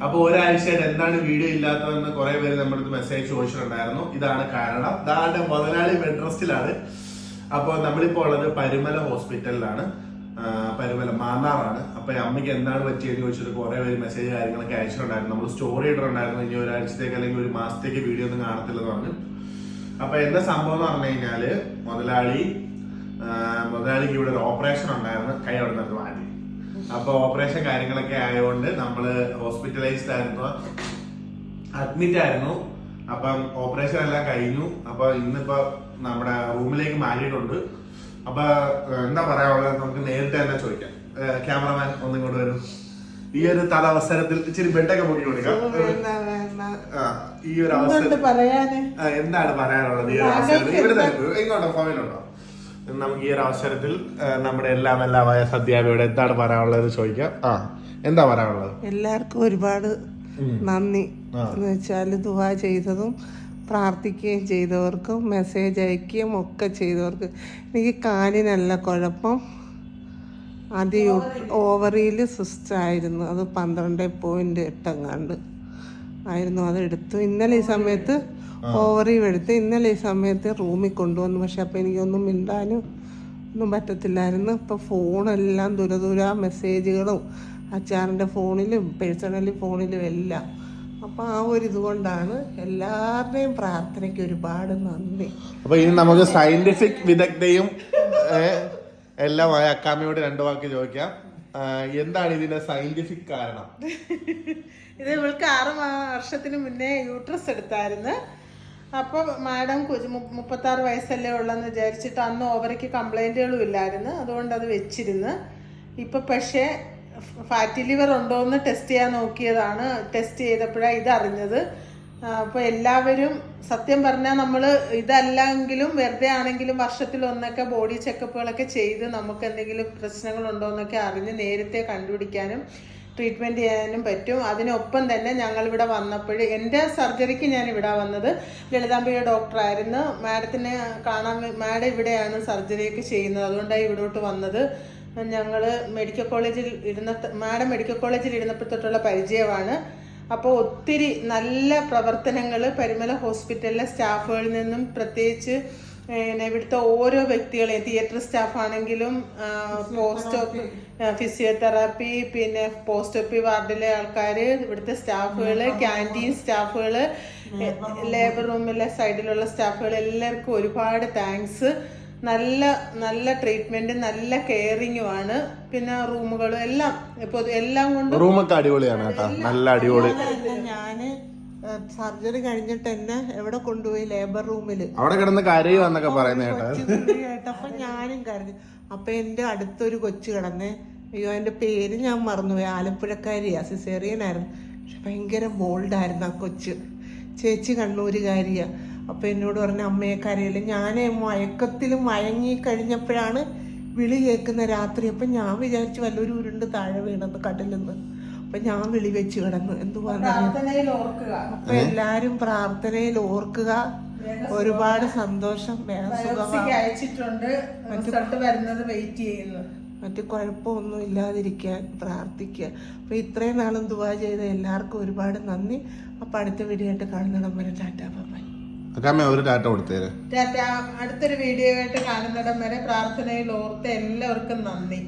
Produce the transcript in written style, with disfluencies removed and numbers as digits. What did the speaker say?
അപ്പൊ ഒരാഴ്ചയായിട്ട് എന്താണ് വീഡിയോ ഇല്ലാത്തതെന്ന് കുറെ പേര് നമ്മുടെ അടുത്ത് മെസ്സേജ് ചോദിച്ചിട്ടുണ്ടായിരുന്നു. ഇതാണ് കാരണം. ഇതാണ്ട് മുതലാളി ബെഡ് റെസ്റ്റിലാണ്. അപ്പൊ നമ്മളിപ്പോ ഉള്ളത് പരുമല ഹോസ്പിറ്റലിലാണ്. പരുമല മാന്നാറാണ്. അപ്പൊ അമ്മയ്ക്ക് എന്താണ് പറ്റിയെന്ന് ചോദിച്ചിട്ട് കുറെ പേര് മെസ്സേജ് കാര്യങ്ങളൊക്കെ അയച്ചിട്ടുണ്ടായിരുന്നു. നമ്മൾ സ്റ്റോറി ഇട്ടിട്ടുണ്ടായിരുന്നു. ഇനി ഒരാഴ്ചത്തേക്ക് അല്ലെങ്കിൽ ഒരു മാസത്തേക്ക് വീഡിയോ ഒന്നും കാണത്തില്ലെന്ന് പറഞ്ഞു. അപ്പൊ എന്താ സംഭവം എന്ന് പറഞ്ഞു കഴിഞ്ഞാല് മുതലാളിക്ക് ഇവിടെ ഒരു ഓപ്പറേഷൻ ഉണ്ടായിരുന്നു. കൈ അവിടെ നിന്ന് മാറ്റി. അപ്പൊ ഓപ്പറേഷൻ കാര്യങ്ങളൊക്കെ ആയതുകൊണ്ട് നമ്മള് ഹോസ്പിറ്റലൈസ്ഡ് ആയിരുന്നു, അഡ്മിറ്റ് ആയിരുന്നു. അപ്പം ഓപ്പറേഷൻ എല്ലാം കഴിഞ്ഞു. അപ്പൊ ഇന്നിപ്പോ നമ്മുടെ റൂമിലേക്ക് മാറിയിട്ടുണ്ട്. അപ്പൊ എന്താ പറയാനുള്ളത് നമുക്ക് നേരിട്ട് തന്നെ ചോദിക്കാം. ക്യാമറമാൻ ഒന്നും കൊണ്ട് വരും. ഈ ഒരു അവസരത്തിൽ ഇച്ചിരി ബെഡൊക്കെ പൊക്കി കൊടുക്കാം. ഈ ഒരു അവസരം എന്താണ് പറയാനുള്ളത്? ഈ ഒരു അവസരത്തിൽ ഇവിടെ ഇങ്ങോട്ടോ ഫോണിലുണ്ടോ? നമുക്ക് ഈ ഒരു അവസരത്തിൽ നമ്മുടെ എല്ലാമായ സദ്യാബിയോട് എന്താണ് പറയാനുള്ളത് ചോദിക്കാം. എന്താ പറയാനുള്ളത്? എല്ലാവർക്കും ഒരുപാട് നന്ദി. എന്ന് വെച്ചാല് ദുആ ചെയ്തതും പ്രാർത്ഥിക്കുകയും ചെയ്തവർക്കും മെസ്സേജ് അയക്കുകയും ഒക്കെ ചെയ്തവർക്ക്. എനിക്ക് കാലിനല്ല കുഴപ്പം, ആദ്യം ഓവറിയിൽ സിസ്റ്റായിരുന്നു. അത് 12.8 എങ്ങാണ്ട് ആയിരുന്നു. അതെടുത്തു. ഇന്നലെ ഈ സമയത്ത് ഓവറിയും എടുത്ത് ഇന്നലെ ഈ സമയത്ത് റൂമിൽ കൊണ്ടുവന്നു. പക്ഷെ അപ്പം എനിക്കൊന്നും മിണ്ടാനും ഒന്നും പറ്റത്തില്ലായിരുന്നു. ഇപ്പം ഫോണെല്ലാം ദൂര മെസ്സേജുകളും അച്ചാറിൻ്റെ ഫോണിലും പേഴ്സണലി ഫോണിലും എല്ലാം. അപ്പം ആ ഒരു ഇതുകൊണ്ടാണ് എല്ലാവരുടെയും പ്രാർത്ഥനയ്ക്ക് ഒരുപാട് നന്ദി. അപ്പൊ ഇനി നമുക്ക് സയന്റിഫിക് വിദഗ്ധയും എല്ലാമായ അക്കാമയോട് 2 വാക്ക് ചോദിക്കാം. എന്താണ് ഇതിന്റെ സയന്റിഫിക് കാരണം? ഇത് ഇവൾക്ക് 6 വർഷത്തിന് മുന്നേ യൂട്രസ് എടുത്തായിരുന്നു. അപ്പോൾ മാഡം 36 വയസ്സല്ലേ ഉള്ളെന്ന് വിചാരിച്ചിട്ട് അന്ന് ഓവറിക്ക് കംപ്ലൈൻറ്റുകളും ഇല്ലായിരുന്നു. അതുകൊണ്ട് അത് വെച്ചിരുന്നു. ഇപ്പം പക്ഷേ ഫാറ്റി ലിവർ ഉണ്ടോ എന്ന് ടെസ്റ്റ് ചെയ്യാൻ നോക്കിയതാണ്. ടെസ്റ്റ് ചെയ്തപ്പോഴാണ് ഇതറിഞ്ഞത്. അപ്പോൾ എല്ലാവരും സത്യം പറഞ്ഞാൽ നമ്മൾ ഇതല്ലെങ്കിലും വെറുതെ ആണെങ്കിലും വർഷത്തിലൊന്നൊക്കെ ബോഡി ചെക്കപ്പുകളൊക്കെ ചെയ്ത് നമുക്ക് എന്തെങ്കിലും പ്രശ്നങ്ങളുണ്ടോ എന്നൊക്കെ അറിഞ്ഞ് നേരത്തെ കണ്ടുപിടിക്കാനും ട്രീറ്റ്മെൻറ്റ് ചെയ്യാനും പറ്റും. അതിനൊപ്പം തന്നെ ഞങ്ങളിവിടെ വന്നപ്പോൾ എൻ്റെ സർജറിക്ക് ഞാൻ ഇവിടെ വന്നത് ലളിതാംബിക ഡോക്ടറായിരുന്നു. മാഡത്തിനെ കാണാൻ മാഡം ഇവിടെയാണ് സർജറിയൊക്കെ ചെയ്യുന്നത്. അതുകൊണ്ടാണ് ഇവിടോട്ട് വന്നത്. ഞങ്ങൾ മെഡിക്കൽ കോളേജിൽ മാഡം മെഡിക്കൽ കോളേജിൽ ഇരുന്നപ്പോൾ തൊട്ടുള്ള പരിചയമാണ്. അപ്പോൾ ഒത്തിരി നല്ല പ്രവർത്തനങ്ങൾ പരുമല ഹോസ്പിറ്റലിലെ സ്റ്റാഫുകളിൽ നിന്നും, പ്രത്യേകിച്ച് ഇവിടുത്തെ ഓരോ വ്യക്തികളെയും, തിയേറ്റർ സ്റ്റാഫാണെങ്കിലും പോസ്റ്റ് ഫിസിയോതെറാപ്പി, പിന്നെ പോസ്റ്റ് ഒപ്പി വാർഡിലെ ആൾക്കാർ, ഇവിടുത്തെ സ്റ്റാഫുകൾ, ക്യാൻറ്റീൻ സ്റ്റാഫുകൾ, ലേബർ റൂമിലെ സൈഡിലുള്ള സ്റ്റാഫുകൾ, എല്ലാവർക്കും ഒരുപാട് താങ്ക്സ്. നല്ല ട്രീറ്റ്മെന്റ്, നല്ല കെയറിങ്ങുമാണ്. പിന്നെ റൂമുകളും എല്ലാം കൊണ്ടും റൂമൊക്കെ അടിപൊളിയാണ് കേട്ടോ, നല്ല അടിപൊളി. ഞാന് സർജറി കഴിഞ്ഞിട്ട് എന്നെ എവിടെ കൊണ്ടുപോയി? ലേബർ റൂമില് അവിടെ കിടന്ന് കരയുവാന്നൊക്കെ പറയുന്ന കേട്ടപ്പോ ഞാനും കരഞ്ഞു. അപ്പൊ എന്റെ അടുത്തൊരു കൊച്ചു കിടന്നേ, അയ്യോ എന്റെ പേര് ഞാൻ മറന്നുപോയി, ആലപ്പുഴക്കാരിയാ, സിസേറിയനായിരുന്നു. പക്ഷെ ഭയങ്കര ബോൾഡായിരുന്നു ആ കൊച്ച്. ചേച്ചി കണ്ണൂരുകാരിയാ. അപ്പൊ എന്നോട് പറഞ്ഞ അമ്മയെ കരയില്ല. ഞാൻ മയക്കത്തിലും മയങ്ങി കഴിഞ്ഞപ്പോഴാണ് വിളി കേൾക്കുന്ന രാത്രി. അപ്പൊ ഞാൻ വിചാരിച്ചു വല്ലൊരു ഉരുണ്ട് താഴെ വീണെന്ന് കടലിന്ന്. അപ്പൊ ഞാൻ വിളി വെച്ച് കിടന്നു. എന്തുവാ അപ്പൊ എല്ലാരും പ്രാർത്ഥനയിൽ ഓർക്കുക. ഒരുപാട് സന്തോഷം. മറ്റു കുഴപ്പമൊന്നും ഇല്ലാതിരിക്കാൻ പ്രാർത്ഥിക്കുക. അപ്പൊ ഇത്രയും നാളും ദുആ ചെയ്ത എല്ലാവർക്കും ഒരുപാട് നന്ദി. അപ്പൊ അടുത്ത വീഡിയോ ആയിട്ട് കാണുന്നിടം വരെ ടാറ്റാ ബൈ. ഒരു ടാറ്റ കൊടുത്തേരെ. അടുത്തൊരു വീഡിയോ ആയിട്ട് കാണുന്നിടം വരെ പ്രാർത്ഥനയിൽ ഓർത്ത് എല്ലാവർക്കും നന്ദി.